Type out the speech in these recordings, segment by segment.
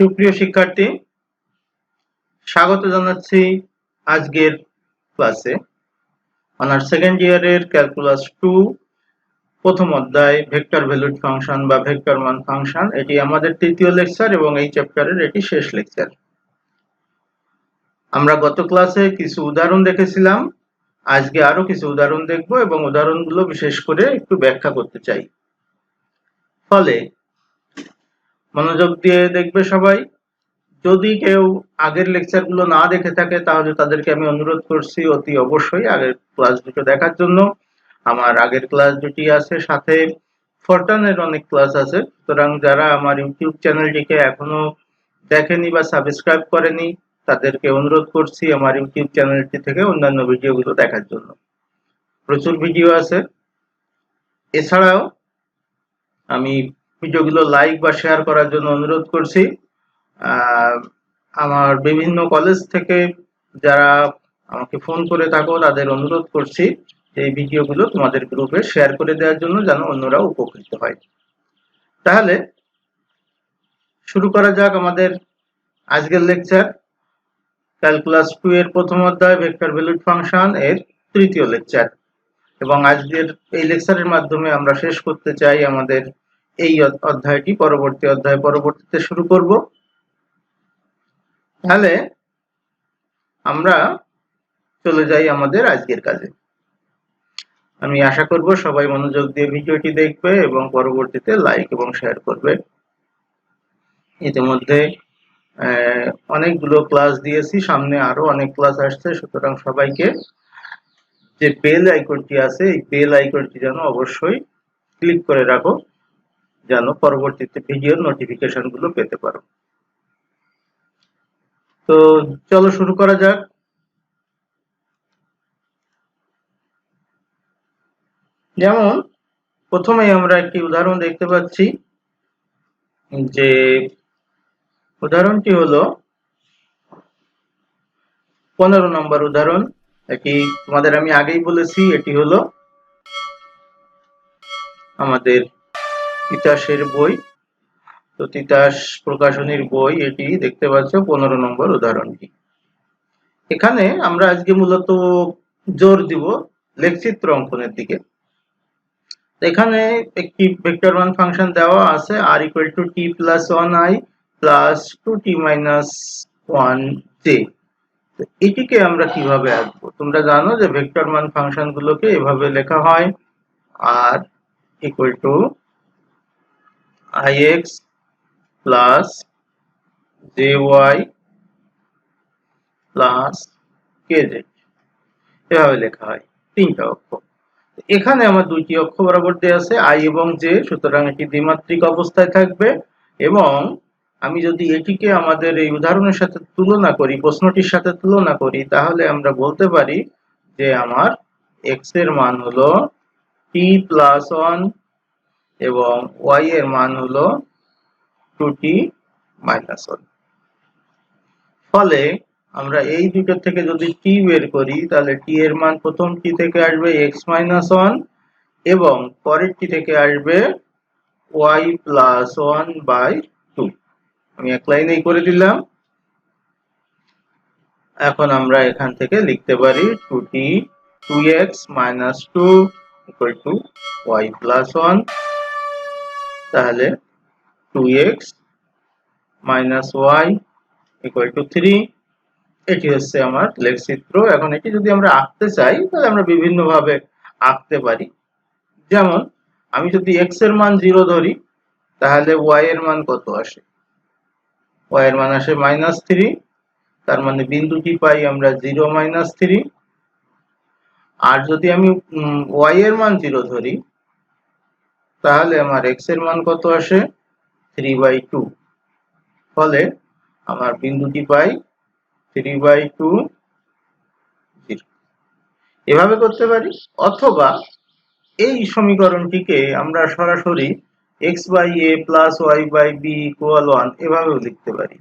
সুপ্রিয় শিক্ষার্থী, স্বাগত জানাচ্ছি আজকের ক্লাসে। অনার্স সেকেন্ড ইয়ারের ক্যালকুলাস 2 প্রথম অধ্যায় ভেক্টর ভ্যালুড ফাংশন বা ভেক্টর মান ফাংশন। এটি আমাদের তৃতীয় লেকচার এবং এই চ্যাপ্টারের এটি শেষ লেকচার। আমরা গত ক্লাসে কিছু উদাহরণ দেখেছিলাম, আজকে আরো কিছু উদাহরণ দেখব এবং উদাহরণগুলো বিশেষ করে একটু ব্যাখ্যা করতে চাই। ফলে মনোযোগ দিয়ে দেখবে সবাই। যদি কেউ আগের লেকচারগুলো না দেখে থাকে তাহলে তাদেরকে আমি অনুরোধ করছি অতি অবশ্যই আগের ক্লাস দুটো দেখার জন্য। আমার আগের ক্লাস দুটি আছে, সাথে ফরটানের অনেক ক্লাস আছে। সুতরাং যারা আমার ইউটিউব চ্যানেলটিকে এখনো দেখেনি বা সাবস্ক্রাইব করেনি তাদেরকে অনুরোধ করছি আমার ইউটিউব চ্যানেলটি থেকে অন্যান্য ভিডিওগুলো দেখার জন্য। প্রচুর ভিডিও আছে। এছাড়াও আমি ভিডিওগুলো লাইক বা শেয়ার করার জন্য অনুরোধ করছি। আমার বিভিন্ন কলেজ থেকে যারা আমাকে ফোন করে থাকো তাদের অনুরোধ করছি এই ভিডিওগুলো তোমাদের গ্রুপে শেয়ার করে দেওয়ার জন্য, যেন অন্যরাও উপকৃত হয়। তাহলে শুরু করা যাক আমাদের আজকের লেকচার, ক্যালকুলাস 2 এর প্রথম অধ্যায় ভেক্টর ভ্যালুড ফাংশন এর তৃতীয় লেকচার। এবং আজকের এই লেকচারের মাধ্যমে আমরা শেষ করতে চাই আমাদের এই অধ্যায়টি। পরবর্তীতে শুরু করব। তাহলে আমরা চলে যাই আমাদের আজকের কাজে। আমি আশা করব সবাই মনোযোগ দিয়ে ভিডিওটি দেখবে এবং পরবর্তীতে লাইক এবং শেয়ার করবে। ইতিমধ্যে অনেকগুলো ক্লাস দিয়েছি, সামনে আরো অনেক ক্লাস আসছে। সুতরাং সবাইকে যে বেল আইকনটি আছে এই বেল আইকনটি যেন অবশ্যই ক্লিক করে রাখো, যেন পরবর্তীতে ভিডিওর নোটিফিকেশন গুলো পেতে পারো। তো চলো শুরু করা যাক। যেমন প্রথমেই আমরা একটি উদাহরণ দেখতে পাচ্ছি, যে উদাহরণটি হলো 15 নম্বর উদাহরণ। এটি তোমাদের আমি আগেই বলেছি, এটি হলো আমাদের তিতাসের বই। তো তিতাস প্রকাশনীর বই, এটি দেখতে পাচ্ছ 15 নম্বর উদাহরণটি। এখানে আমরা আজকে মূলত জোর দিব লেখচিত্র অঙ্কনের দিকে। এখানে একটি ভেক্টর মান ফাংশন দেওয়া আছে r equal to t plus 1i plus 2t minus 1j। এটিকে আমরা কিভাবে আঁকবো? তোমরা জানো যে ভেক্টর মান ফাংশন গুলোকে এভাবে লেখা হয়, r equal to ix plus jy plus kz, এভাবে লেখা হয় তিনটা অক্ষর। এখানে আমার দুইটি অক্ষ বরাবর দেওয়া আছে i এবং j, সুতরাং এটি দ্বিমাত্রিক অবস্থায় থাকবে। এবং আমি যদি এটিকে আমাদের এই উদাহরণের সাথে তুলনা করি, প্রশ্নটির সাথে তুলনা করি, তাহলে আমরা বলতে পারি যে আমার x এর মান হলো t plus 1 এবং y এর মান হলো 2t minus 1। ফলে আমরা এই দুটো থেকে যদি t বের করি তাহলে t এর মান প্রথম t থেকে আসবে x minus 1 এবং পরের t থেকে আসবে y plus 1 by 2। আমি এক লাইনেই করে দিলাম। এখন আমরা এখান থেকে লিখতে পারি 2x minus 2 equal to y plus 1। তাহলে 2x minus y equal to 3। এটি হচ্ছে আমার লেখচিত্র। এখন এটি যদি আমরা আঁকতে চাই তাহলে আমরা বিভিন্ন ভাবে আঁকতে পারি। যেমন আমি যদি x এর মান 0 ধরি তাহলে y এর মান কত আসে? y এর মান আসে -3। তার মানে বিন্দুটি পাই আমরা 0 -3। আর যদি আমি y এর মান 0 ধরি তাহলে আমার x এর মান কত আসে? 3/2। ফলে আমার বিন্দুটি পাই 3/2 0। এভাবে করতে পারি, অথবা এই সমীকরণটিকে আমরা সরাসরি x by a plus y by b equal 1 এভাবেও লিখতে পারি।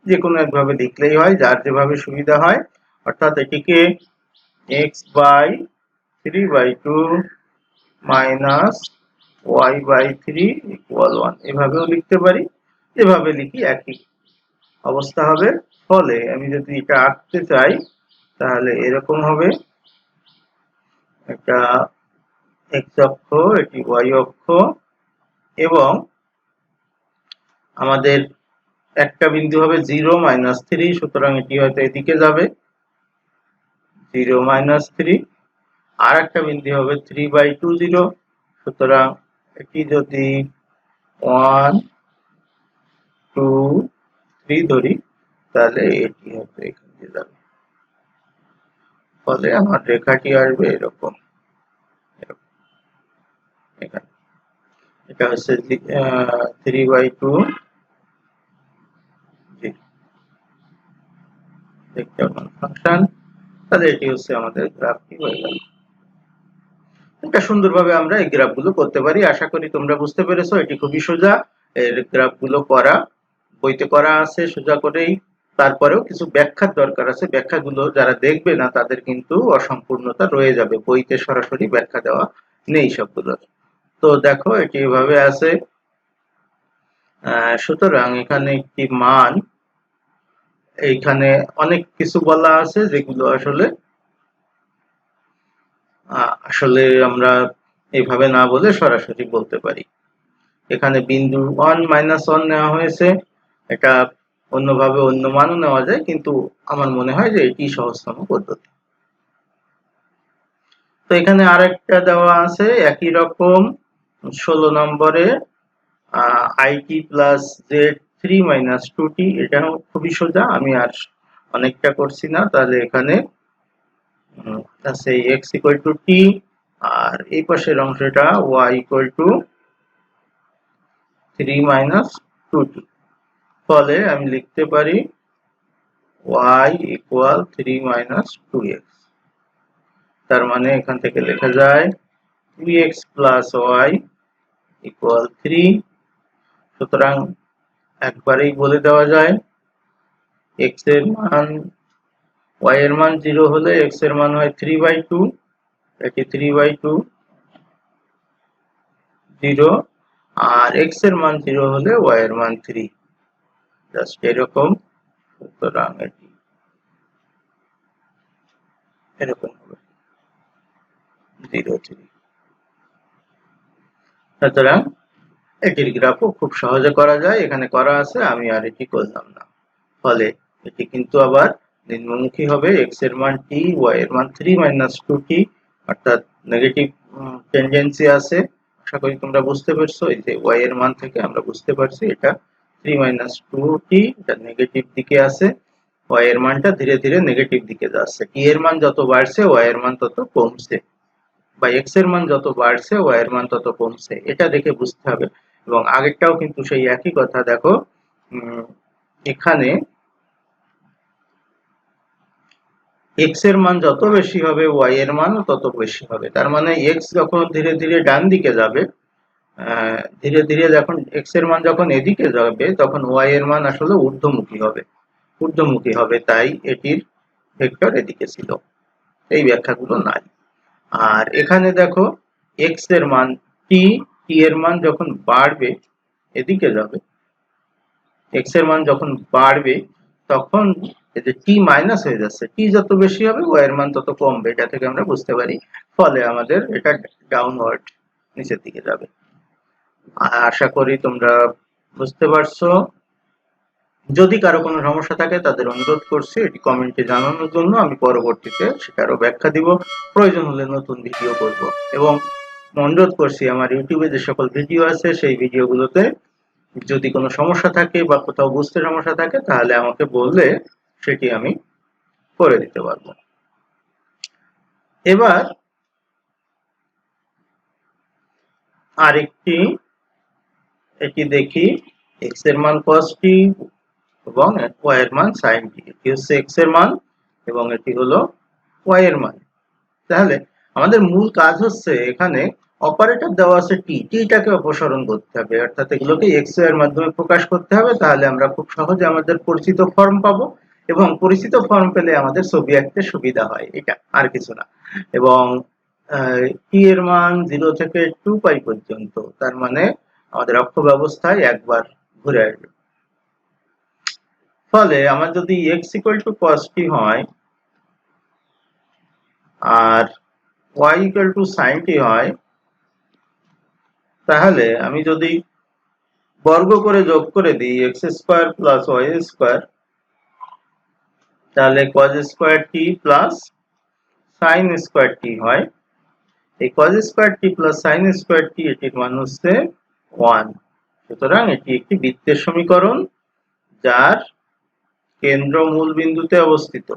যে কোনো একভাবে লিখলেই হয়, যার যেভাবে সুবিধা হয়। অর্থাৎ এটিকে x by 3/2 minus y by 3 equal 1 এভাবেও লিখতে পারি। যেভাবে লিখি একই অবস্থা হবে। ফলে আমি যদি এটা আঁকতে চাই তাহলে এরকম হবে, এটা x অক্ষ, এটি y অক্ষ, এবং আমাদের একটা বিন্দু হবে 0 -3, সুতরাং এটি হয়তো এদিকে যাবে 0 -3, আর একটা বিন্দু হবে 3/20, সুতরাং এটি যদি 1 2 3 ধরি তাহলে এটি হয়তো এখান দিয়ে যাবে, ফলে আমার রেখাটি আসবে এরকম। এখানে এটা হচ্ছে 3/2 ফাংশন। তাহলে এটি হচ্ছে আমাদের গ্রাফটি হয়ে গেল। এটা সুন্দরভাবে আমরা এই গ্রাফগুলো করতে পারি। আশা করি তোমরা বুঝতে পেরেছো। এটি খুবই সোজা, এর গ্রাফগুলো করা বইতে করা আছে সোজা করেই। তারপরেও কিছু ব্যাখ্যার দরকার আছে, ব্যাখ্যাগুলো যারা দেখবে না তাদের কিন্তু অসম্পূর্ণতা রয়ে যাবে, বইতে সরাসরি ব্যাখ্যা দেওয়া নেই সবগুলোর। তো দেখো এটি এভাবে আছে। সুতরাং এখানে একটি মান, এইখানে অনেক কিছু বলা আছে যেগুলো আসলে আমরা এইভাবে না বলে সরাসরি বলতে পারি। এখানে বিন্দু 1 -1 নেওয়া হয়েছে, এটা অন্যভাবে অন্য মানও নেওয়া যায়, কিন্তু আমার মনে হয় যে এটি সহজতম পদ্ধতি। তো এখানে আরেকটা দেওয়া আছে একই রকম 16 নম্বরে it প্লাস z3 - 2t, এটাও খুবই সোজা, আমি আর অনেকটা করছি না। তাহলে এখানে আছে x = t, আর এই পাশের অংশটা y = 3 - 2t, ফলে আমি লিখতে পারি y = 3 - 2x। তার মানে এখান থেকে লেখা যায় 2x + y = 3। সুতরাং একবারেই বলে দেওয়া যায় x এর মান, y এর মান 0 হলে x এর মান হয় 3/2, এটি 3/2 0, আর x এর মান 0 হলে y এর মান 3, জাস্ট এরকম। সুতরাং এটি এরকম হবে 0 3। সুতরাং এটির গ্রাফও খুব সহজে করা যায়, এখানে করা আছে, আমি আর এটি করলাম না। ফলে এটি কিন্তু আবার নিম্নমুখী হবে, x এর মান t, y এর মান 3 - 2t, অর্থাৎ নেগেটিভ টেন্ডেন্সি আছে। আশা করি তোমরা বুঝতে পারছো। এই যে y এর মান থেকে আমরা বুঝতে পারছি এটা 3 - 2t, এটা নেগেটিভ দিকে আছে, y এর মানটা ধীরে ধীরে নেগেটিভ দিকে যাচ্ছে। t এর মান যত বাড়ছে y এর মান তত কমছে, বা x এর মান যত বাড়ছে y এর মান তত কমছে, এটা দেখে বুঝতে হবে। এবং আগেরটাও কিন্তু সেই একই কথা। দেখো এখানে x এর মান যত বেশি হবে y এর মানও তত বেশি হবে। তার মানে x যখন ধীরে ধীরে ডান দিকে যাবে, ধীরে ধীরে যখন x এর মান যখন এদিকে যাবে, তখন y এর মান আসলে ঊর্ধ্বমুখী হবে, তাই এটির ভেক্টর এদিকে ছিল। এই ব্যাখ্যাগুলো নাই। আর এখানে দেখো x এর মান t, t এর মান যখন বাড়বে এদিকে যাবে, x এর মান যখন বাড়বে তখন এই যে t মাইনাস হয়ে যাচ্ছে, t যত বেশি হবে y এর মান তত কমবে, এটা থেকে আমরা বুঝতে পারি। ফলে আমাদের এটা ডাউনওয়ার্ড, নিচের দিকে যাবে। আশা করি তোমরা বুঝতে পারছো। যদি কারো কোনো সমস্যা থাকে তাদের অনুরোধ করছি এটি কমেন্টে জানানোর জন্য, আমি পরবর্তীতে সেটারও ব্যাখ্যা দিব, প্রয়োজন হলে নতুন ভিডিও করব। এবং অনুরোধ করছি আমার ইউটিউবে যে সকল ভিডিও আছে সেই ভিডিওগুলোতে যদি কোনো সমস্যা থাকে বা কোথাও বুঝতে সমস্যা থাকে তাহলে আমাকে বললে সেটি আমি করে দিতে পারবো। এবার আরেকটি এটি দেখি, x এর মান cos t এবং y এর মান sin t। এটি হচ্ছে x এর মান এবং এটি হলো y এর মান। তাহলে আমাদের মূল কাজ হচ্ছে এখানে অপারেটর দেওয়া আছে t, tটাকে অপসারণ করতে হবে, অর্থাৎ এগুলোকে x এর মাধ্যমে প্রকাশ করতে হবে। তাহলে আমরা খুব সহজে আমাদের পরিচিত ফর্ম পাবো, এবং পরিচিত ফর্ম পেলে আমাদের ছবি আঁকতে সুবিধা হয়, এটা আর কিছু না। এবং t এর মান 0 থেকে 2π পর্যন্ত, তার মানে আমাদের অক্ষ ব্যবস্থায় একবার ঘুরে আসবে। ফলে আমার যদি x equal two cos t হয় আর y equal two sin t হয়, তাহলে আমি যদি বর্গ করে যোগ করে দিই x square plus y square, তাহলে cos square t plus sin square t হয়। এই cos square t plus sin square t এটির মান হচ্ছে 1। সুতরাং এটি একটি বৃত্তের সমীকরণ যার কেন্দ্র মূল বিন্দুতে অবস্থিত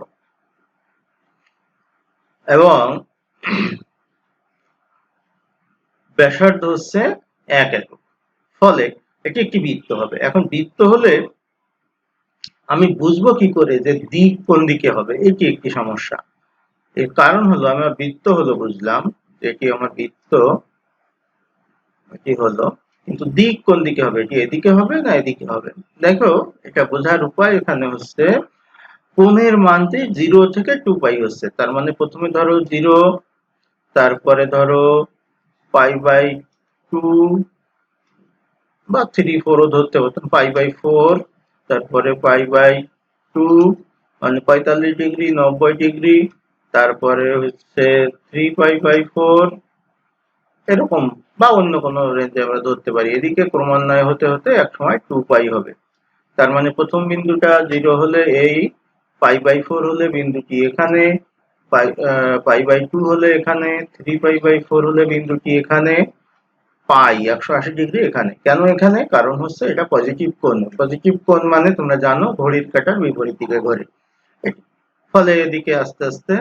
এবং ব্যাসার্ধ হচ্ছে 1 একক। ফলে এটি একটি বৃত্ত হবে। এখন বৃত্ত হলে আমি বুঝবো কি করে যে দিক কোন দিকে হবে, এটি একটি সমস্যা। এর কারণ হলো আমার বৃত্ত হলো বুঝলাম এটি আমার বৃত্ত, এটি হলো, কিন্তু দিক কোন দিকে হবে, এটি এদিকে হবে না এদিকে হবে। দেখো এটা বোঝার উপায় এখানে হচ্ছে কোণের মানটি 0 থেকে 2π হচ্ছে। তার মানে প্রথমে ধরো 0, তারপরে ধরো π/2 বা 3-4ও ধরতে হতো, π/4, তারপরে π/2 মানে 45 ডিগ্রি, 90 ডিগ্রি, তারপরে হচ্ছে 3π/4 এরকম, বা অন্য কোনো রেঞ্জে আমরা ধরতে পারি। এদিকে ক্রমান্বয়ে হতে হতে একসময় 2π হবে। তার মানে প্রথম বিন্দুটা 0 হলে এই, π/4 হলে বিন্দুটি এখানে, π/2 হলে এখানে, 3π/4 হলে বিন্দুটি এখানে, পাই 180 ডিগ্রি এখানে। কেন এখানে? কারণ হচ্ছে এটা পজিটিভ কোণ। পজিটিভ কোণ মানে তোমরা জানো ঘড়ির কাঁটার বিপরীত দিকে ঘোরে। ফলে এদিকে আস্তে আস্তে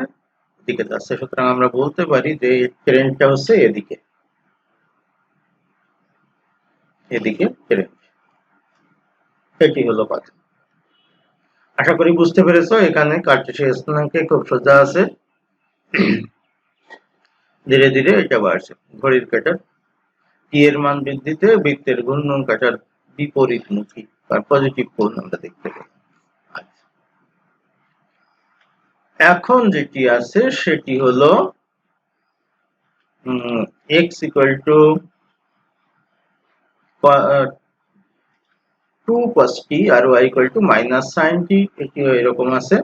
দিকে যাচ্ছে। সুতরাং আমরা বলতে পারি যে ট্রেনটা হচ্ছে এদিকে, এদিকে ট্রেন। এটি হলো কথা। আশা করি বুঝতে পেরেছো। এখানে কার্টেসিয়ান স্থানাঙ্কে খুব সোজা আছে, ধীরে ধীরে এটা বাড়ছে। ঘড়ির কাঁটার টি এর মান বৃদ্ধিতে বৃত্তের ঘূর্ণন কাঁটার বিপরীতমুখী বা পজিটিভ কোণ আমরা দেখতে পাই। এখন যেটি আছে সেটি হলো x equal to 2 cos t আর y equal to minus sin t, এটি এরকম আছে।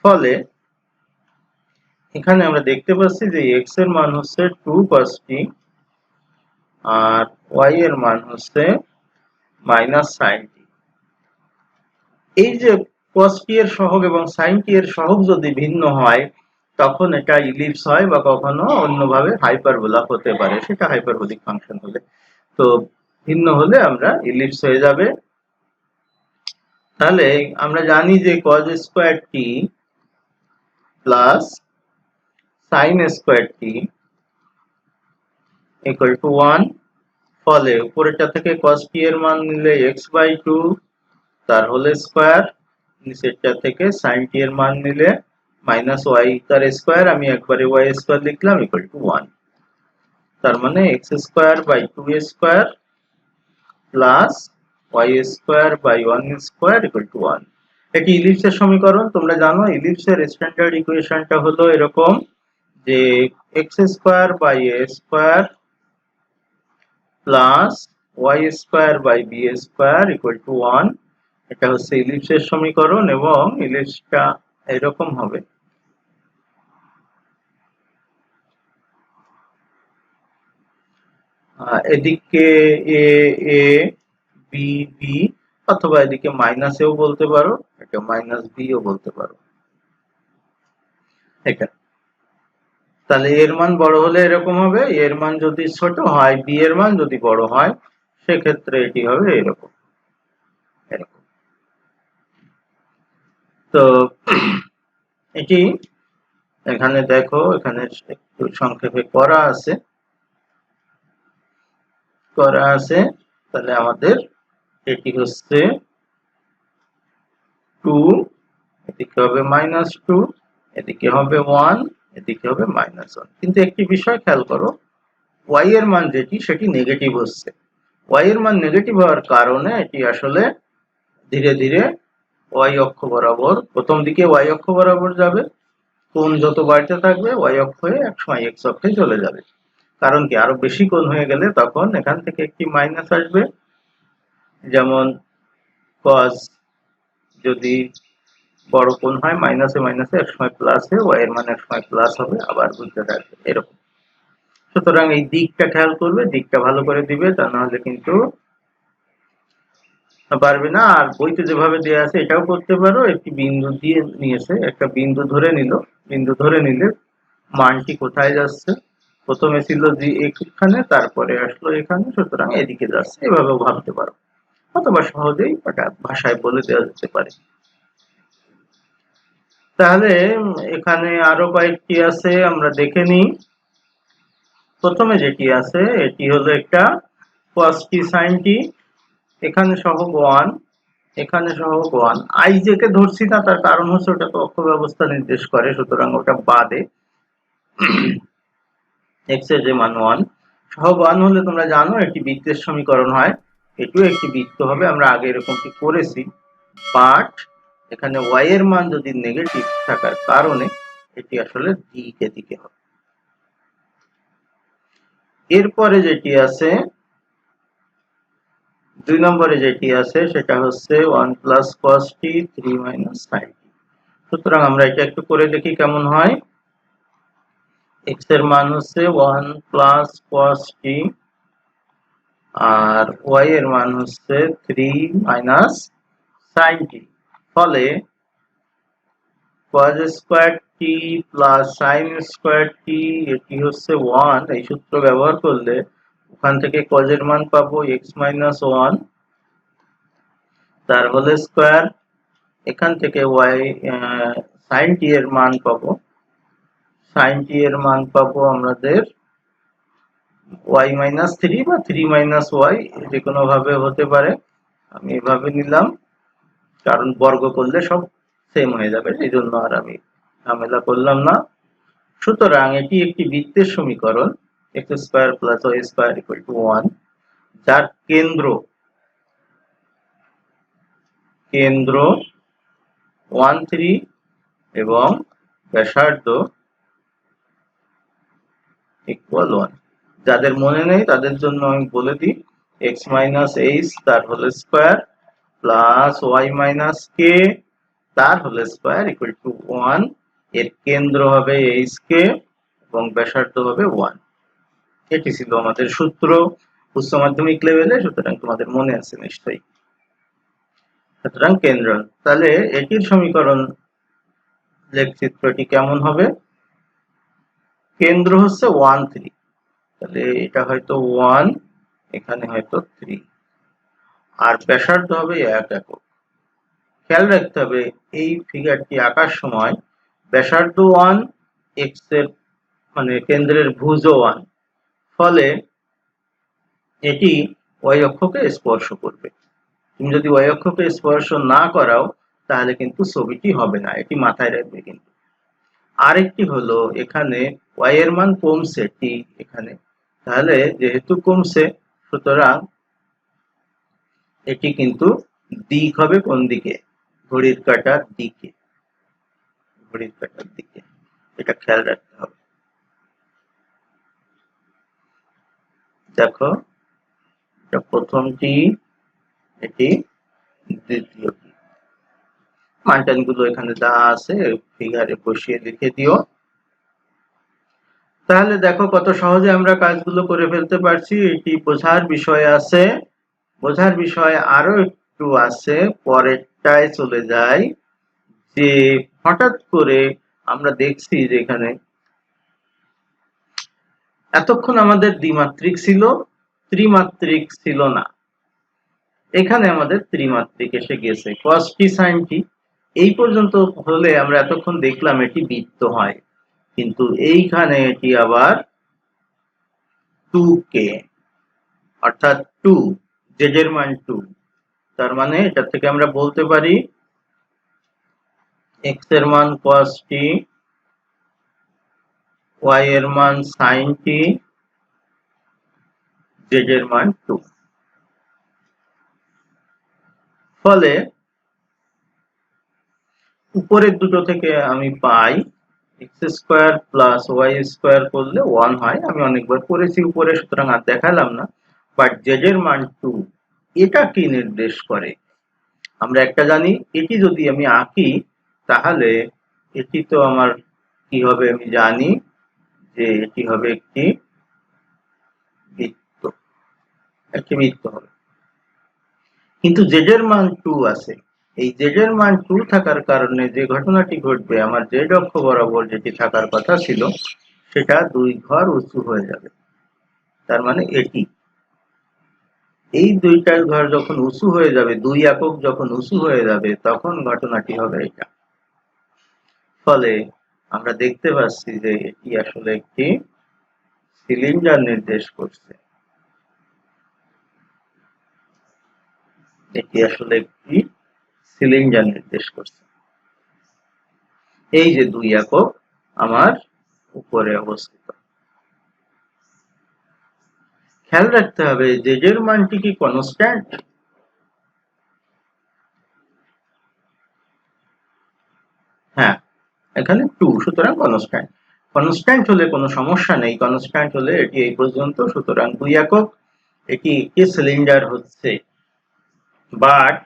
ফলে এখানে আমরা দেখতে পাচ্ছি যে x এর মান হচ্ছে 2 cos t আর y এর মান হচ্ছে মাইনাস sin t। এই যে cos t এর সহগ এবং sin t এর সহগ যদি ভিন্ন হয় তখন এটা ইলিপস হয়, বা কখনো অন্যভাবে হাইপারবোলা হতে পারে, সেটা হাইপারবোলিক ফাংশন হলে। তো ভিন্ন হলে আমরা ইলিপস হয়ে যাবে। তাহলে আমরা জানি যে cos square t plus sin square t equal to 1। ফলে উপরেরটা থেকে cos t এর মান নিলে x/2 তার হোল স্কয়ার, নিচেরটা থেকে sin t এর মান নিলে মাইনাস y তার স্কয়ার, আমি একবারে y স্কয়ার লিখলাম ইকুয়াল টু 1। তার মানে x square by 2 square plus y square by 1 square equal to 1। এটি ইলিপসের সমীকরণ। তোমরা জানো ইলিপসের স্ট্যান্ডার্ড ইকুয়েশনটা হলো এরকম যে x square by a square plus y square by b square equal to 1। এটা হচ্ছে ইলিপসের সমীকরণ এবং ইলিপসটা এরকম হবে। এদিকে এ এ বি বি, অথবা এদিকে মাইনাস এও বলতে পারো, এটা মাইনাস বি ও বলতে পারো। এখানে তাহলে এর মান বড় হলে এরকম হবে, এর মান যদি ছোট হয়, বি এর মান যদি বড় হয়, সেক্ষেত্রে এটি হবে এরকম এরকম। তো এটি এখানে দেখো, এখানে একটু সংক্ষেপে করা আছে। তাহলে আমাদের এটি হচ্ছে 2, এদিকে হবে -2, এদিকে হবে 1, এদিকে হবে -1। কিন্তু একটি বিষয় খেয়াল করো, y এর মান যেটি সেটি নেগেটিভ হচ্ছে। y এর মান নেগেটিভ হওয়ার কারণে এটি আসলে ধীরে ধীরে y অক্ষ বরাবর, প্রথম দিকে y অক্ষ বরাবর যাবে, কোণ যত বাড়তে থাকবে y অক্ষ হয়ে একসময় x অক্ষে চলে যাবে। কারণ কি, আরো বেশি কোণ হয়ে গেলে তখন এখান থেকে একটি মাইনাস আসবে, যেমন cos যদি বড় কোণ হয় মাইনাসে মাইনাসে এক সময় প্লাসে, ওয়াই এর মান এক সময় প্লাস হবে, আবার উল্টে থাকবে এরকম। সুতরাং এই দিকটা খেয়াল করবে, দিকটা ভালো করে দিবে, তা না হলে কিন্তু পারবে না। আর বইতে যেভাবে দেওয়া আছে এটাও করতে পারো, একটি বিন্দু দিয়ে নিয়েছে, একটা বিন্দু ধরে নিল, বিন্দু ধরে নিলে মানটি কোথায় যাচ্ছে, প্রথমে ছিল যে এখানে, তারপরে আসলো এখানে, সুতরাং এদিকে যাচ্ছে, এভাবেও ভাবতে পারো, অথবা সহজেই এটা ভাষায় বলে দেওয়া যেতে পারে। তাহলে এখানে আরো কয়েকটি আছে, আমরা দেখে নিই। প্রথমে যেটি আছে এটি হলো একটা cos t sin t, এখানে সহগ 1, এখানে সহগ 1। আই যেকে ধরছি না, তার কারণ হচ্ছে ওটা তো অক্ষ ব্যবস্থা নির্দেশ করে, সুতরাং ওটা বাদে। x এর যে মান 1, সহগ 1 হলে তোমরা জানো এটি বৃত্তের সমীকরণ হয়, এটিও একটি বৃত্ত হবে, আমরা আগে এরকমটি করেছি। বাট এখানে y এর মান যদি নেগেটিভ থাকার কারণে এটি আসলে দিকে দিকে হবে। এরপরে যেটি আছে 2 নম্বরে যেটি আছে সেটা হচ্ছে 1 plus cos t 3 minus sin t। সুতরাং আমরা এটা একটু করে দেখি কেমন হয়। x এর মান হচ্ছে 1 প্লাস cos t আর y এর মান হচ্ছে 3 মাইনাস sin t। ফলে cos square t plus sin square t এটি হচ্ছে 1, এই সূত্র ব্যবহার করলে ওখান থেকে cos এর মান পাবো x মাইনাস 1 তার হোল স্কয়ার, এখান থেকে y sin t এর মান পাবো, sin t এর মান পাবো আমাদের y মাইনাস 3 বা 3 মাইনাস y, যে কোনো ভাবে হতে পারে, আমি এভাবে নিলাম কারণ বর্গ করলে সব সেম হয়ে যাবে, এই জন্য আর আমি ঝামেলা করলাম না। সুতরাং এটি একটি বৃত্তের সমীকরণ x square plus y square equal to 1, যার কেন্দ্র 1 3 এবং ব্যাসার্ধ ইকুয়াল 1। যাদের মনে নেই তাদের জন্য আমি বলে দিই, x মাইনাস h তার whole square plus y minus k তার হোল স্কয়ার ইকুয়াল টু 1, এর কেন্দ্র হবে hk এবং ব্যাসার্ধ হবে 1। এটি ছিল আমাদের সূত্র উচ্চ মাধ্যমিক লেভেলে, সুতরাং তোমাদের মনে আছে নিশ্চয়ই। সুতরাং কেন্দ্র, তাহলে এটির সমীকরণ লেখচিত্রটি কেমন হবে, কেন্দ্র হচ্ছে 1 3, তাহলে এটা হয়তো 1, এখানে হয়তো 3, আর ব্যাসার্ধ হবে 1 একক। খেয়াল রাখতে হবে এই ফিগারটি আঁকার সময় ব্যাসার্ধ 1, x এর মানে কেন্দ্রের ভুজও 1, ফলে এটি y অক্ষকে স্পর্শ করবে। তুমি যদি y অক্ষকে স্পর্শ না করাও তাহলে কিন্তু ছবিটি হবে না, এটি মাথায় রাখবে। কিন্তু আরেকটি হলো এখানে y এর মান কমছে t এখানে, তাহলে যেহেতু কমছে সুতরাং এটি কিন্তু দিক হবে কোন দিকে, ঘড়ির কাঁটার দিকে, ঘড়ির কাঁটার দিকে, এটা খেয়াল রাখতে হবে। দেখো এটা প্রথমটি, এটি দ্বিতীয়টি, মানটানগুলো এখানে যা আছে ফিগারে বসিয়ে লিখে দিও। তাহলে দেখো কত সহজে আমরা কাজগুলো করে ফেলতে পারছি, এটি বোঝার বিষয় আছে। বোঝার বিষয় আরো একটু আছে, পরেরটায় চলে যাই, যে হঠাৎ করে আমরা দেখছি যে এখানে এতক্ষণ আমাদের দ্বিমাত্রিক ছিল, ত্রিমাত্রিক ছিল না, এখানে আমাদের ত্রিমাত্রিক এসে গেছে cos t sin t। এই পর্যন্ত হলে আমরা এতক্ষণ দেখলাম এটি বৃত্ত হয়, কিন্তু এইখানে এটি আবার 2k অর্থাৎ 2, z এর মান 2, তার মানে এটা থেকে আমরা বলতে পারি x এর মান cos t, y এর মান sin t, z এর মান 2। ফলে উপরের দুটো থেকে আমি পাই x square plus y square করলে 1 হয়, আমি অনেকবার করেছি উপরে, সুতরাং আর দেখালাম না। বাট z এর মান 2, এটা কি নির্দেশ করে, আমরা একটা জানি, এটি যদি আমি আঁকি তাহলে এটি তো আমার কি হবে আমি জানি যে এটি হবে একটি বৃত্ত, একটি বৃত্ত হবে। কিন্তু z এর মান 2 আছে, এই z এর মান 2 থাকার কারণে যে ঘটনাটি ঘটবে, আমার z অক্ষ বরাবর যেটি থাকার কথা ছিল সেটা 2 ঘর উঁচু হয়ে যাবে। তার মানে এটি, এই দুইটা ঘর যখন উঁচু হয়ে যাবে, 2 একক যখন উঁচু হয়ে যাবে, তখন ঘটনাটি হবে এটা। ফলে আমরা দেখতে পাচ্ছি যে এটি আসলে একটি সিলিন্ডার নির্দেশ করছে। এটি আসলে একটি সিলিন্ডার নির্দেশ করছে। এই যে 2 একক আমার উপরে অবস্থিত। খেয়াল রাখতে হবে z এর মানটি কি কনস্ট্যান্ট? হ্যাঁ, এখানে 2, সুতরাং কনস্ট্যান্ট। কনস্ট্যান্ট হলে কোনো সমস্যা নেই, কনস্ট্যান্ট হলে এটি এই পর্যন্ত, সুতরাং 2 একক এটি একটি সিলিন্ডার হচ্ছে। বাট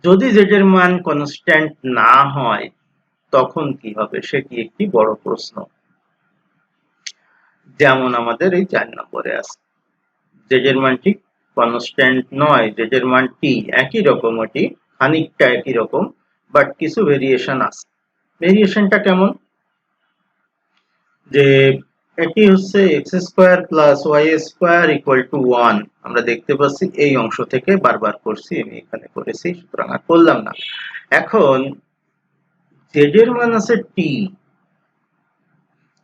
যদি z এর মান কনস্ট্যান্ট না হয় তখন কি হবে সেটি একটি বড় প্রশ্ন। যেমন আমাদের এই 4 নম্বরে আছে, z এর মানটি কনস্ট্যান্ট নয়, z এর মানটি একই রকম, ওটি খানিকটা একই রকম, বাট কিছু ভেরিয়েশন আছে। ভেরিয়েশনটা কেমন? যে এটি হচ্ছে x square plus y square equal to 1, আমরা দেখতে পাচ্ছি এই অংশ থেকে বারবার করছি, আমি এখানে করেছি, সুতরাং আর করলাম না। এখন z এর মান আছে t,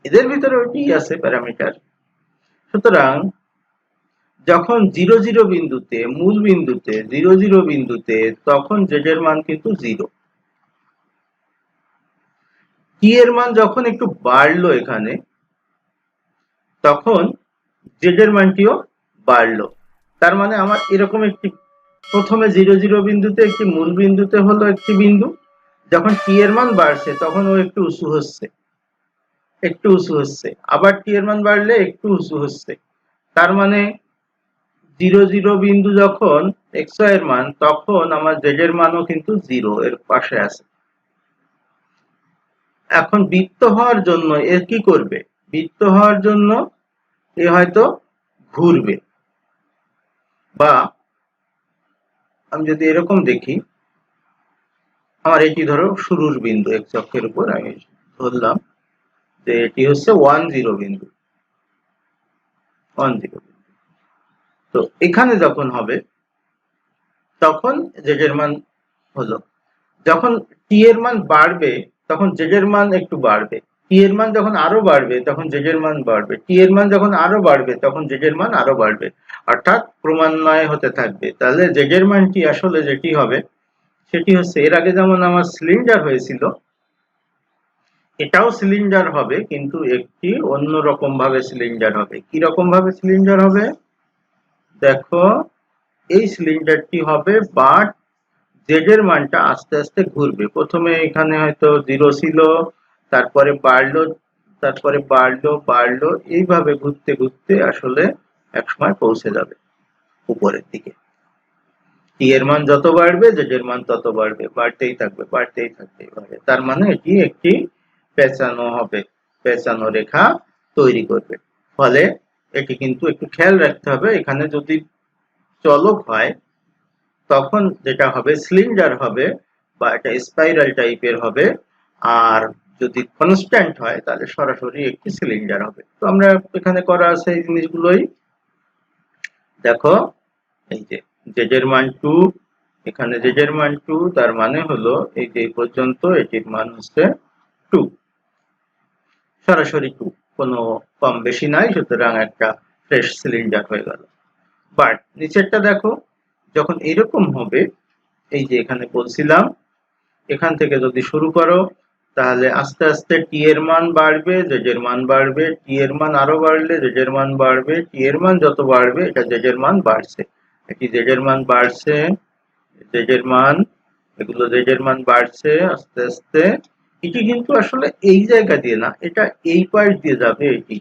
এদের ভিতরে t আছে প্যারামিটার, সুতরাং যখন 0 0 বিন্দুতে, মূল বিন্দুতে 0 0 বিন্দুতে, তখন z এর মান কিন্তু 0। t এর মান যখন একটু বাড়লো এখানে, তখন z এর মানটিও বাড়লো। তার মানে আমার এরকম একটি, প্রথমে 0 0 বিন্দুতে একটি, মূল বিন্দুতে হলো একটি বিন্দু, যখন t এর মান বাড়ছে তখন ও একটু উঁচু হচ্ছে, একটু উঁচু হচ্ছে, আবার t এর মান বাড়লে একটু উঁচু হচ্ছে। তার মানে 0 0 বিন্দু যখন x এর মান, তখন আমার z এর মানও কিন্তু 0 এর পাশে আছে। এখন বৃত্ত হওয়ার জন্য এ কি করবে? বৃত্ত হওয়ার জন্য এ হয়তো ঘুরবে, বা আমি যদি এরকম দেখি, আমার এটি ধরো শুরুর বিন্দু, x অক্ষের উপর আমি ধরলাম যে এটি হচ্ছে 1 0 বিন্দু, 1 0 বিন্দু। তো এখানে যখন হবে তখন z এর মান হলো, যখন t এর মান বাড়বে তখন z এর মান একটু বাড়বে, t এর মান যখন আরো বাড়বে তখন z এর মান বাড়বে, t এর মান যখন আরো বাড়বে তখন z এর মান আরো বাড়বে, অর্থাৎ ক্রমান্বয়ে হতে থাকবে। তাহলে z এর মানটি আসলে যেটি হবে সেটি হচ্ছে, এর আগে যেমন আমার সিলিন্ডার হয়েছিল, এটাও সিলিন্ডার হবে, কিন্তু একটি অন্যরকম ভাবে সিলিন্ডার হবে। কি রকম ভাবে সিলিন্ডার হবে? দেখো, এই সিলিন্ডারটি হবে, বাট z এর মানটা আস্তে আস্তে ঘুরবে। প্রথমে এখানে হয়তো 0 ছিল, তারপরে বাড়লো, তারপরে বাড়লো বাড়লো, এইভাবে ঘুরতে ঘুরতে আসলে একসময় পৌঁছে যাবে উপরের দিকে। t এর মান যত বাড়বে z এর মান তত বাড়বে, বাড়তেই থাকবে, বাড়তেই থাকবে এইভাবে। তার মানে এটি একটি পেঁচানো হবে, পেঁচানো রেখা তৈরি করবে। ফলে এটি কিন্তু একটু খেয়াল রাখতে হবে, এখানে যদি চলক হয় তখন যেটা হবে সিলিন্ডার হবে, বা এটা স্পাইরাল টাইপের হবে, আর যদি কনস্ট্যান্ট হয় তাহলে সরাসরি একটি সিলিন্ডার হবে। তো আমরা এখানে করা আছে এই জিনিসগুলোই। দেখো, এই যে z এর মান 2, এখানে z এর মান 2, তার মানে হলো এই যে পর্যন্ত এটির মান হচ্ছে 2, সরাসরি 2, কোনো কম বেশি নাই, সুতরাং একটা ফ্রেশ সিলিন্ডার হয়ে গেল। বাট নিচেরটা দেখো, যখন এরকম হবে, এই যে এখানে বলছিলাম, এখান থেকে যদি শুরু করো তাহলে আস্তে আস্তে t এর মান বাড়বে, z এর মান বাড়বে, t এর মান আরো বাড়লে z এর মান বাড়বে, t এর মান যত বাড়বে এটা z এর মান বাড়ছে, এটি z এর মান বাড়ছে, z এর মান, এগুলো z এর মান বাড়ছে আস্তে আস্তে। এটি কিন্তু আসলে এই জায়গা দিয়ে না, এটা এই পাশ দিয়ে যাবে, এটি,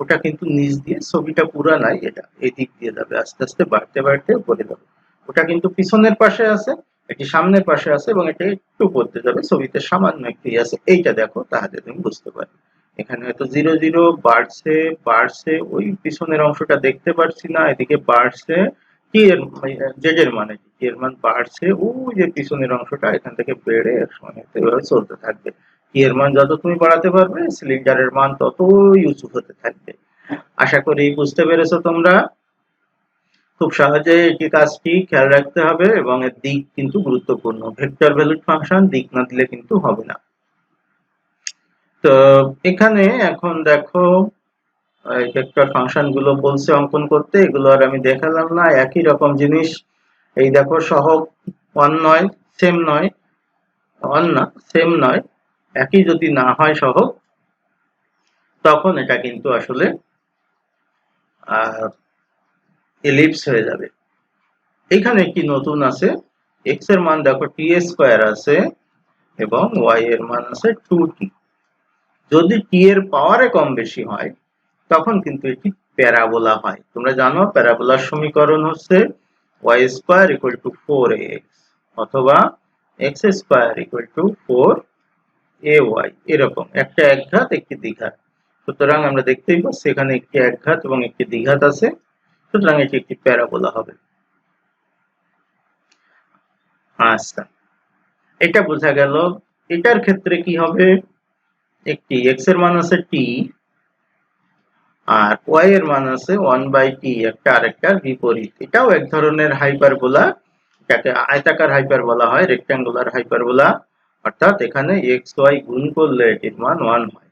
ওটা কিন্তু নিচ দিয়ে, ছবিটা পুরা নাই, এটা এই দিক দিয়ে যাবে, আস্তে আস্তে বাড়তে বাড়তে উপরে যাবে। ওটা কিন্তু পিছনের পাশে আছে, এটি সামনের পাশে আছে এবং এটা একটু পড়তে যাবে, ছবিতে সামান্য একটু আছে, এইটা দেখো তাহলে তুমি বুঝতে পারবে। এখানে হয়তো 0 0 বাড়ছে বাড়ছে, ওই পিছনের অংশটা দেখতে পাচ্ছি না, এদিকে বাড়ছে টি এর জেড এর মানে টি এর মান বাড়ছে, ওই যে পিছনের অংশটা এখান থেকে বেড়ে একসময় এভাবে চলতে থাকবে। টি এর মান যত তুমি বাড়াতে পারবে সিলিন্ডারের মান ততই উঁচু হতে থাকবে। আশা করি বুঝতে পেরেছো তোমরা। খুব সহজে এটি কাজটি খেয়াল রাখতে হবে এবং এর দিক কিন্তু গুরুত্বপূর্ণ। ভেক্টর ভ্যালুড ফাংশন দিক না দিলে কিন্তু হবে না। তো এখানে এখন দেখো এই ভেক্টর ফাংশন গুলো বলছে অঙ্কন করতে, এগুলো আর আমি দেখালাম না, একই রকম জিনিস। এই দেখো সহগ 1 নয়, সেম নয়, 1 না সেম নয়, একই যদি না হয় সহগ, তখন এটা কিন্তু আসলে এলিপস হয়ে যাবে। এখানে কি নতুন আছে, x এর মান দেখো t স্কয়ার আছে এবং y এর মান আছে 2t। যদি t এর পাওয়ারে কম বেশি হয় তখন কিন্তু এটি প্যারাবোলা হয়। তোমরা জানো প্যারাবোলার সমীকরণ হচ্ছে y square equal two 4ax অথবা x square equal two 4ay, এরকম একটা একঘাত একটি দ্বিঘাত। সুতরাং আমরা দেখতেই পাচ্ছি এখানে একটি একঘাত এবং একটি দ্বিঘাত আছে, সুতরাং এটি একটি প্যারাবোলা হবে। আচ্ছা, এটা বোঝা গেল। এটার ক্ষেত্রে কি হবে, একটি x এর মান আছে t আর y এর মান আছে 1/t, একটা আরেকটার বিপরীত। এটাও এক ধরনের হাইপারবোলা, এটাকে আয়তাকার হাইপারবোলা হয়, রেক্ট্যাঙ্গুলার হাইপারবোলা। অর্থাৎ এখানে x y গুণ করলে এটির মান 1 হয়।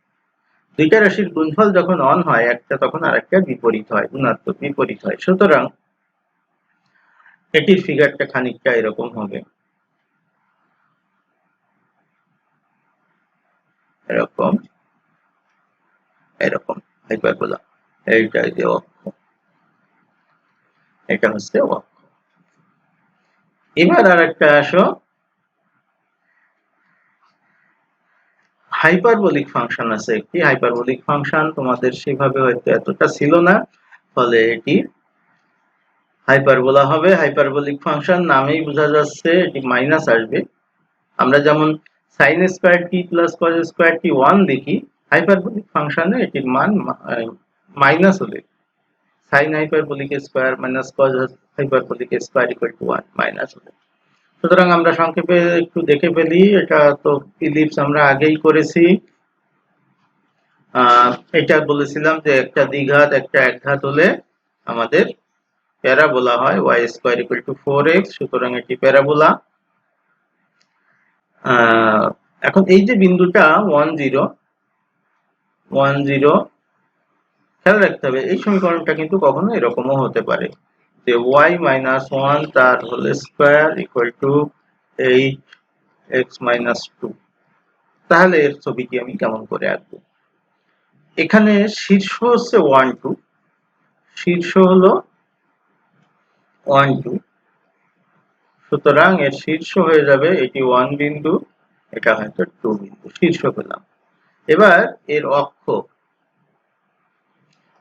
দুইটা রাশির গুণফল যখন 1 হয় একটা তখন আরেকটার বিপরীত হয়, গুণাত্মক বিপরীত হয়। সুতরাং এটির ফিগারটা খানিকটা এরকম হবে, এরকম এরকম হাইপারবোলা। এইটা যে অক্ষ, এটা হচ্ছে অক্ষ। এবার আরেকটা আসো, হাইপারবোলিক ফাংশন আছে একটি। হাইপারবোলিক ফাংশন তোমাদের সেভাবে হয়তো এতটা ছিল না, ফলে এটি হাইপারবোলা হবে। হাইপারবোলিক ফাংশন নামেই বোঝা যাচ্ছে এটি মাইনাস আসবে। আমরা যেমন sin স্কয়ার টি প্লাস cos স্কয়ার টি 1 দেখি, হাইপারবোলিক ফাংশনে এটির মান মাইনাস হলে sin hyperbolic square minus cos hyperbolic square equal to 1 minus হলে। সুতরাং আমরা সংক্ষেপে একটু দেখে ফেলি, এটা তো ইলিপস আমরা আগেই করেছি। এটা বলেছিলাম যে একটা দ্বিঘাত একটা একঘাত হলে আমাদের প্যারাবোলা হয় y square equal two 4x, সুতরাং এটি প্যারাবোলা। এখন এই যে বিন্দুটা 1 0 1 0, খেয়াল রাখতে হবে এই সমীকরণটা কিন্তু কখনো এরকমও হতে পারে যে y মাইনাস 1 তার whole square equal to 8x minus 2। তাহলে এর ছবিটি আমি কেমন করে আঁকবো, এখানে শীর্ষ হচ্ছে 1 2, শীর্ষ হলো 1 2, সুতরাং এর শীর্ষ হয়ে যাবে এটি 1 বিন্দু, এটা হয়তো 2 বিন্দু, শীর্ষ পেলাম। এবার এর অক্ষ,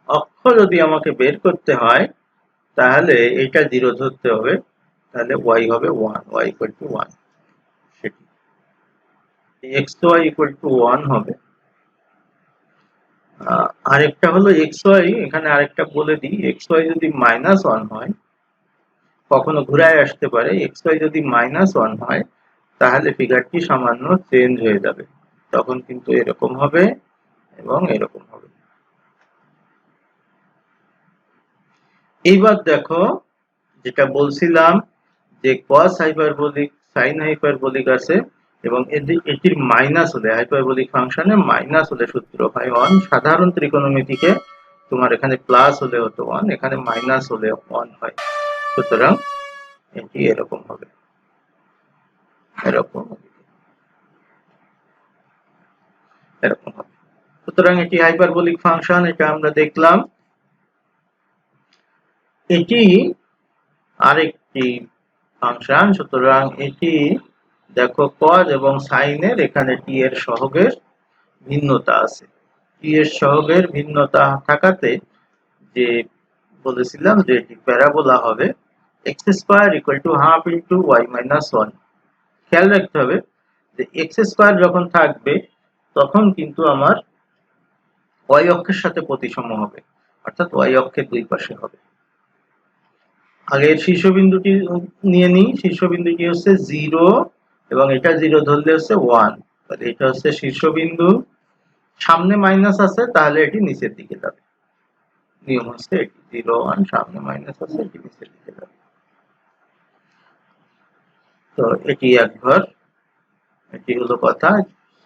অক্ষ যদি আমাকে বের করতে হয় তাহলে এটা 0 ধরতে হবে, তাহলে y হবে 1, y ইকুয়াল টু 1, সেটি xy ইকুয়াল টু 1 হবে। আরেকটা হলো xy, এখানে আরেকটা বলে দিই, xy যদি -1 হয়, কখনো ঘুরায় আসতে পারে, xy যদি -1 হয় তাহলে ফিগারটি সামান্য চেঞ্জ হয়ে যাবে, তখন কিন্তু এরকম হবে এবং এরকম হবে। এইবার দেখো যেটা বলছিলাম যে cos হাইপারবোলিক sin হাইপারবোলিক আছে এবং এটির মাইনাস হলে, হাইপারবোলিক ফাংশনে মাইনাস হলে সূত্র হয় 1। সাধারণ ত্রিকোণমিতিকে তোমার এখানে প্লাস হলে হতো 1, এখানে মাইনাস হলে 1 হয়। সুতরাং এটি এরকম হবে, এরকম এরকম হবে। সুতরাং এটি হাইপারবোলিক ফাংশন, এটা আমরা দেখলাম। এটি আরেকটি ফাংশন, সুতরাং এটি দেখো cos এবং sin এর এখানে t এর সহগের ভিন্নতা আছে। t এর সহগের ভিন্নতা থাকাতে যে বলেছিলাম যে এটি প্যারাবোলা হবে x square equal to half into y minus 1। খেয়াল রাখতে হবে যে এক্স স্কোয়ার যখন থাকবে তখন কিন্তু আমার ওয়াই অক্ষের সাথে প্রতিসম হবে, অর্থাৎ ওয়াই অক্ষের দুই পাশে হবে। আগে শীর্ষবিন্দুটি নিয়ে নিই। শীর্ষবিন্দুটি হচ্ছে 0 এবং এটা 0 ধরলে হচ্ছে 1, তাহলে এটা হচ্ছে শীর্ষবিন্দু। সামনে মাইনাস আছে তাহলে এটি নিচের দিকে যাবে, নিয়ম হচ্ছে এটি 0 1, সামনে মাইনাস আছে এটি নিচের দিকে যাবে। তো এটি একবার, এটি হলো কথা।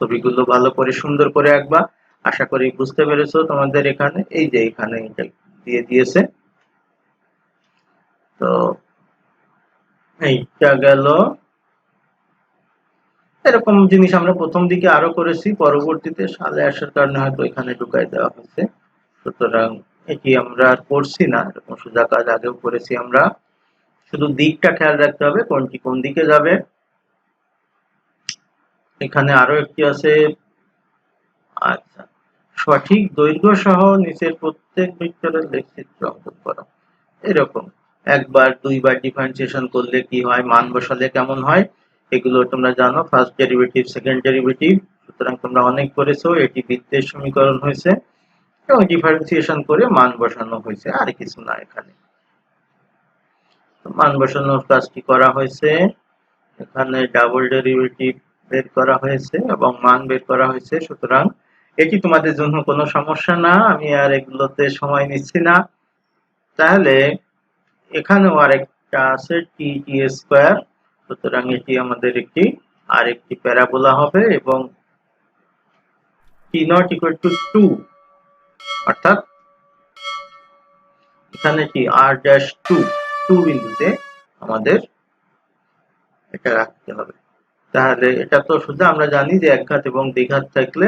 ছবিগুলো ভালো করে সুন্দর করে আঁকবা। আশা করি বুঝতে পেরেছো। তোমাদের এখানে এই যে এখানে এটা দিয়ে দিয়েছে। তো এইটা গেল। এরকম জিনিস আমরা প্রথম দিকে আরো করেছি, পরবর্তীতে সালে আসার কারণে হয়তো এখানে ঢুকাই দেওয়া হয়েছে। সুতরাং এটি আমরা আর করছি না, এরকম সোজা কাজ আগেও করেছি আমরা। শুধু দিকটা খেয়াল রাখতে হবে কোনটি কোন দিকে যাবে। এখানে আরো একটি আছে, আচ্ছা, সঠিক দৈর্ঘ্য সহ নিচের প্রত্যেক ভেক্টরের লেখচিত্র অঙ্কন করো। এরকম একবার দুইবার ডিফারেন্সিয়েশন করলে কি হয়, মান বসালে কেমন হয়, এগুলো তোমরা জানো। ফার্স্ট ডেরিভেটিভ, সেকেন্ড ডেরিভেটিভ, সুতরাং তোমরা অনেক করেছো। এটি বৃত্তের সমীকরণ হয়েছে এবং ডিফারেন্সিয়েশন করে মান বসানো হয়েছে, আর কিছু না। এখানে মান বসানোর কাজটি করা হয়েছে। এখানে ডাবল ডেরিভেটিভ বের করা হয়েছে এবং মান বের করা হয়েছে। সুতরাং এটি তোমাদের জন্য কোনো সমস্যা না, আমি আর এগুলোতে সময় নিচ্ছি না। তাহলে এখানেও আরেকটা আছে টি টি স্কয়ার, সুতরাং এটি আমাদের একটি আরেকটি প্যারাবোলা হবে এবং টি নট ইকুয়াল টু 2, অর্থাৎ এখানে কি আর ড্যাশ 2 বিন্দুতে আমাদের এটা রাখতে হবে। তাহলে এটা তো শুধু আমরা জানি যে একঘাত এবং দ্বিঘাত থাকলে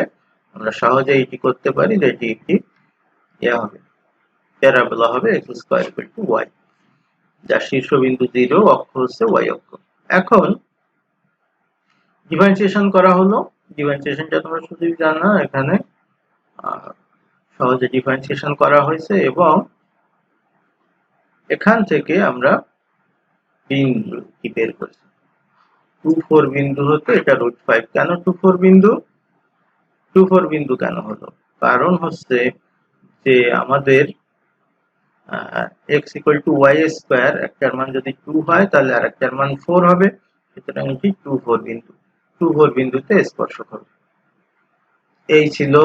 আমরা সহজে এটি করতে পারি যে এটি একটি হবে, প্যারাবোলা হবে x square equal two y, যার শীর্ষবিন্দু 0, অক্ষ হচ্ছে y অক্ষ। এখন ডিফারেন্সিয়েশন করা হলো। ডিফারেন্সিয়েশনটা তোমরা শুধু জানো, এখানে সহজে ডিফারেন্সিয়েশন করা হয়েছে এবং এখান থেকে আমরা বিন্দু কি বের করছি। 2 4 বিন্দু হতে এটা √5। কেন 2 4 বিন্দু? 2 4 বিন্দু কেন হলো? কারণ হচ্ছে যে আমাদের x equal two y square, একটার মান যদি 2 হয় তাহলে আরেকটার মান 4 হবে। সুতরাং এটি 2 4 বিন্দু, 2 4 বিন্দুতে স্পর্শক হবে। এই ছিল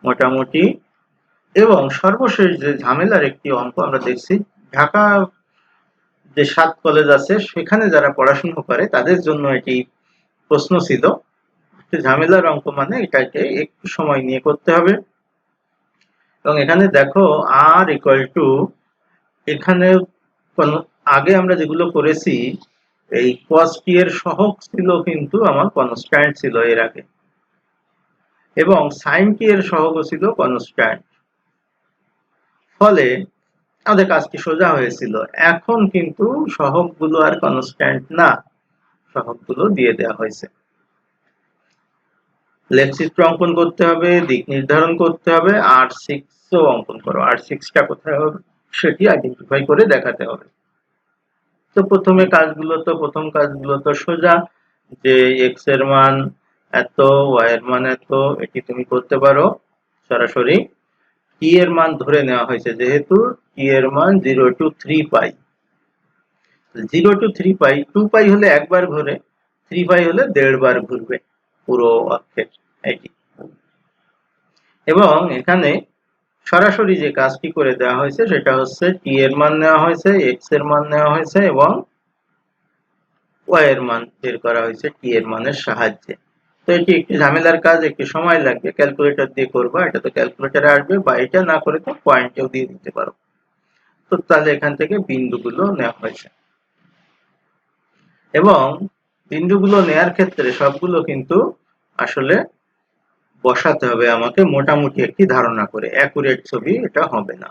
মোটামুটি। এবং সর্বশেষ যে ঝামেলার একটি অঙ্ক আমরা দেখছি, ঢাকা যে 7 কলেজ আছে সেখানে যারা পড়াশোনা করে তাদের জন্য এটি প্রশ্ন ছিল। ঝামেলার অঙ্ক মানে এটাকে একটু সময় নিয়ে করতে হবে। এবং এখানে দেখো r ইকুয়াল টু, এখানে আগে আমরা যেগুলো করেছি এই cos t এর সহগ ছিল কিন্তু আমার কনস্ট্যান্ট ছিল এর আগে, এবং sin t এর সহগ ছিল কনস্ট্যান্ট। ফলে আমাদের কাজটি সোজা হয়েছিল। এখন কিন্তু সহগগুলো আর কনস্ট্যান্ট না, সহগগুলো দিয়ে দেওয়া হয়েছে। লেখচিত্র অঙ্কন করতে হবে, দিক নির্ধারণ করতে হবে, R6 ও অঙ্কন করো। R6 টা কোথায় হবে সেটি আইডেন্টিফাই করে দেখাতে হবে। তো প্রথম কাজগুলো তো সোজা, যে x এর মান এত, y এর মান এত, এটি তুমি করতে পারো সরাসরি। t এর মান ধরে নেওয়া হয়েছে, যেহেতু t এর মান 0 to 3 পাই, 0 to 3 পাই, 2 পাই হলে একবার ঘুরে, 3 পাই হলে 1.5 বার ঘুরবে পুরো অক্ষের এটি। এবং এখানে সরাসরি যে কাজটি করে দেওয়া হয়েছে সেটা হচ্ছে t এর মান নেওয়া হয়েছে, x এর মান নেওয়া হয়েছে এবং y এর মান বের করা হয়েছে t এর মানের সাহায্যে। তো এটি একটি ঝামেলার কাজ, একটু সময় লাগবে। ক্যালকুলেটর দিয়ে করবা, এটা তো ক্যালকুলেটরে আসবে, বা এটা না করে তো পয়েন্টেও দিয়ে দিতে পারো। তো তাহলে এখান থেকে বিন্দুগুলো নেওয়া হয়েছে এবং বিন্দুগুলো নেয়ার ক্ষেত্রে সবগুলো কিন্তু আসলে বসাতে হবে আমাকে মোটামুটি একটি ধারণা করে, অ্যাকুরেট ছবি এটা হবে না।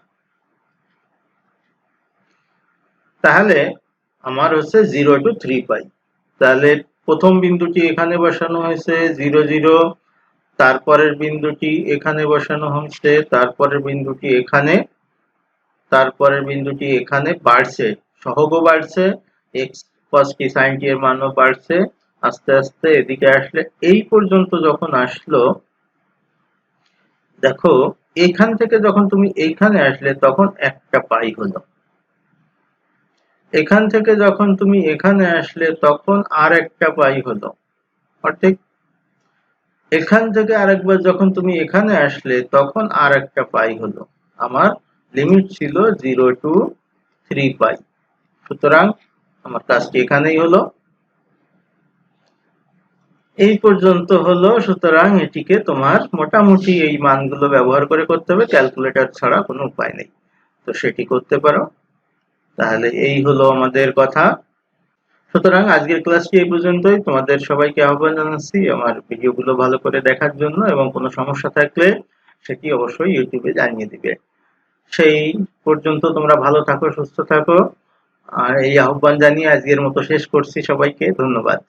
তাহলে আমার হচ্ছে 0 to 3 পাই। তাহলে প্রথম বিন্দুটি এখানে বসানো হয়েছে 0 0, তারপরের বিন্দুটি এখানে বসানো হচ্ছে, তারপরের বিন্দুটি এখানে, তারপরের বিন্দুটি এখানে বাড়ছে, সহগও বাড়ছে, x cos t sin t এর মানও বাড়ছে, আস্তে আস্তে এদিকে আসলে এই পর্যন্ত যখন আসলো, দেখো এখান থেকে যখন তুমি এইখানে আসলে তখন একটা পাই হলো, এখান থেকে যখন তুমি এখানে আসলে তখন আর একটা পাই হলো, অর্থাৎ এখান থেকে আরেকবার যখন তুমি এখানে আসলে তখন আর একটা পাই হলো। আমার লিমিট ছিল 0 to 3 পাই। সুতরাং আমার কাজটি এখানেই হলো, এই পর্যন্ত হলো। সুতরাং এটিকে তোমার মোটামুটি এই মানগুলো ব্যবহার করে করতে হবে, ক্যালকুলেটর ছাড়া কোনো উপায় নেই। তো সেটি করতে পারো। তাহলে এই হলো আমাদের কথা। সুতরাং আজকের ক্লাসটি এই পর্যন্তই। তোমাদের সবাইকে আহ্বান জানাচ্ছি আমার ভিডিওগুলো ভালো করে দেখার জন্য, এবং কোনো সমস্যা থাকলে সেটি অবশ্যই ইউটিউবে জানিয়ে দিবে। সেই পর্যন্ত তোমরা ভালো থাকো, সুস্থ থাকো। আর এই আহ্বান জানিয়ে আজকের মতো শেষ করছি। সবাইকে ধন্যবাদ।